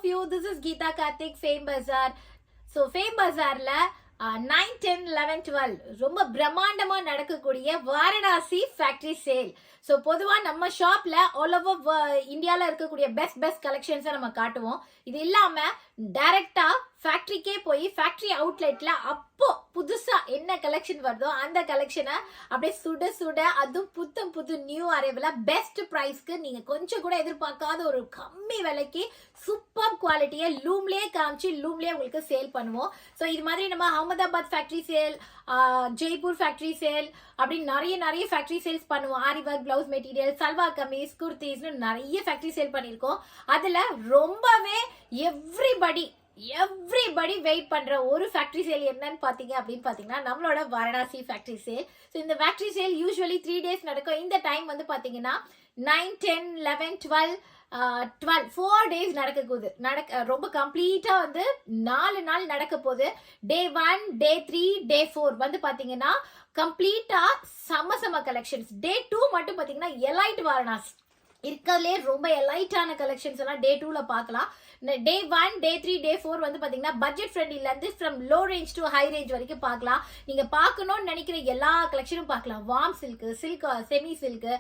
you. This is Geeta Karthik, Fame Bazaar. So, Fame Bazaarல 9, 10, 11, 12 ரொம்ப பிரம்மாண்டமா நடக்கக்கூடிய வாரணாசி ஃபேக்டரி சேல். ஸோ பொதுவாக நம்ம ஷாப்ல ஆல் ஓவர் இந்தியாவில் இருக்கக்கூடிய பெஸ்ட் கலெக்ஷன்ஸை நம்ம காட்டுவோம். இது இல்லாமல் டைரக்டா ஃபேக்டரிக்கே போய் ஃபேக்டரி அவுட்லெட்ல அப்போ புதுசா என்ன கலெக்ஷன் வருதோ அந்த கலெக்ஷனை அப்படியே சுட அதுவும் புது நியூ அரைவல பெஸ்ட் ப்ரைஸ்க்கு நீங்க கொஞ்சம் கூட எதிர்பார்க்காத ஒரு கம்மி விலைக்கு சூப்பர் குவாலிட்டியை லூம்லேயே காமிச்சு லூம்லேயே உங்களுக்கு சேல் பண்ணுவோம். ஸோ இது மாதிரி நம்ம Ahmedabad factory sale, Jaipur factory sale அப்படின்னு நிறைய ஃபேக்டரி சேல்ஸ் பண்ணுவோம். Aari work, blouse material, salwar kameez, குர்த்திஸ்னு நிறைய ஃபேக்டரி சேல் பண்ணியிருக்கோம். அதுல ரொம்பவே எவ்ரிபடி வெயிட் பண்ற ஒரு ஃபேக்டரி சேல் என்னன்னு பாத்தீங்கன்னா நம்மளோட வாரணாசி ஃபேக்டரி சேல். ஸோ இந்த ஃபேக்டரி சேல் யூஸ்வலி 3 days நடக்கும். இந்த டைம் வந்து பாத்தீங்கன்னா 9, 10, 11, 12 4 days ரொம்ப கம்ப்ளீட்டா வந்து 4 நாள் நடக்க போகுது. Day 1, Day 3, Day 4 வந்து பாத்தீங்கன்னா கம்ப்ளீட்டா சம கலெக்ஷன்ஸ். Day 2 மட்டும் பாத்தீங்கன்னா எலைட் வாரணாசி இருக்கிறதுலே ரொம்ப எலைட்டான கலெக்ஷன்ஸ் எல்லாம் Day 2ல பார்க்கலாம். Day 1, Day 3, Day 4 வந்து பாத்தீங்கன்னா பட்ஜெட் ஃப்ரெண்ட்லில இருந்து from low range to high range வரைக்கும் பார்க்கலாம். நீங்க பார்க்கணும்னு நினைக்கிற எல்லா கலெக்ஷனும் பார்க்கலாம். Warm silk, semi silk,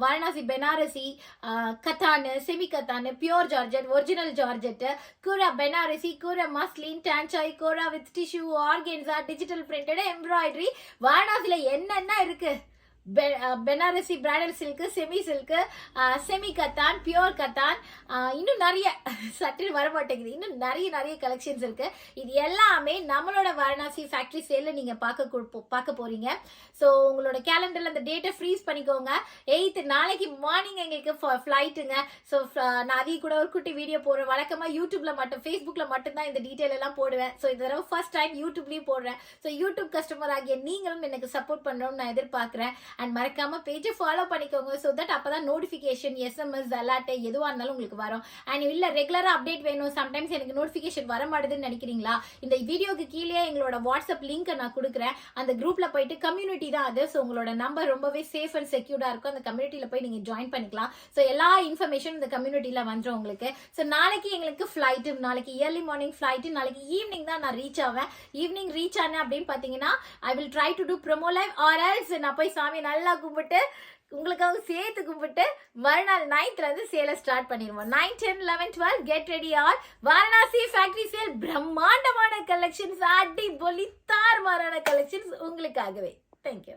Varanasi Benarasi, katan, semi katan, pure georgette, original georgette, kora Benarasi, kora muslin, tanchoi, kora with tissue, organza, digital printed, embroidery. வாரணாசியில என்னென்ன இருக்கு? Benarasi bridal silk, semi silk, semi katan, pure katan, இன்னும் நிறைய சற்று வர மாட்டேங்குது. இன்னும் நிறைய கலெக்ஷன்ஸ் இருக்கு. இது எல்லாமே நம்மளோட வாரணாசி ஃபேக்டரி சேல்ல நீங்க பார்க்க போறீங்க. ஸோ உங்களோட கேலண்டர்ல அந்த டேட்டை ஃப்ரீஸ் பண்ணிக்கோங்க. 8 நாளைக்கு மார்னிங் எங்களுக்கு ஃபிளைட்டுங்க. ஸோ நான் அதையும் கூட ஒரு குட்டி வீடியோ போடுறேன். வழக்கமா யூடியூப்ல மட்டும், ஃபேஸ்புக்ல மட்டும் தான் இந்த டீட்டெயில் எல்லாம் போடுவேன். ஸோ இந்த தடவை ஃபர்ஸ்ட் டைம் யூடியூப்லயும் போடுறேன். ஸோ யூடியூப் கஸ்டமர் ஆகிய நீங்களும் எனக்கு சப்போர்ட் பண்ணணும்னு நான் எதிர்பார்க்கிறேன். அண்ட் மறக்காம பேஜை ஃபாலோ பண்ணிக்கோங்க. ஸோ தட் அப்பதான் நோட்டிபிகேஷன், எஸ்எம்எஸ், அலர்ட் எதுவா இருந்தாலும் உங்களுக்கு வரும். அண்ட் இல்ல ரெகுலரா அப்டேட் வேணும், சம்டைம்ஸ் எனக்கு நோட்டிபிகேஷன் வர மாட்டேதுன்னு நினைக்கிறீங்களா? இந்த வீடியோக்கு கீழே எங்களோட வாட்ஸ்அப் லிங்க் நான் கொடுக்குறேன். அந்த குரூப்ல போயிட்டு கம்யூனிட்டி தான் அது. ஸோ உங்களோட நம்பர் ரொம்பவே சேஃப் அண்ட் செக்யூர்டா இருக்கும். அந்த கம்யூனிட்டியில போய் நீங்க ஜாயின் பண்ணிக்கலாம். ஸோ எல்லா இன்ஃபர்மேஷன் இந்த கம்யூனிட்டியில வந்துடும் உங்களுக்கு. ஸோ நாளைக்கு எங்களுக்கு ஃபிளைட், நாளைக்கு இயர்லி மார்னிங் ஃபிளைட், நாளைக்கு ஈவினிங் தான் நான் ரீச் ஆவேன். ஈவினிங் ரீச் ஆனேன் அப்படின்னு பாத்தீங்கன்னா I will try to do promo live or else நான் போய் சாமி நல்லா கும்பிட்டு உங்களுக்காக சேர்த்து கும்பிட்டு மறுநாள் 9th இருந்து சேலை ஸ்டார்ட் பண்ணிடுவோம். 9, 10, 11, 12 get ready R Varanasi factory sale. பிரம்மாண்டமான கலெக்ஷன்ஸ், அடிபொலி தாறுமாறான கலெக்ஷன்ஸ் உங்களுக்காகவே. தேங்க்யூ.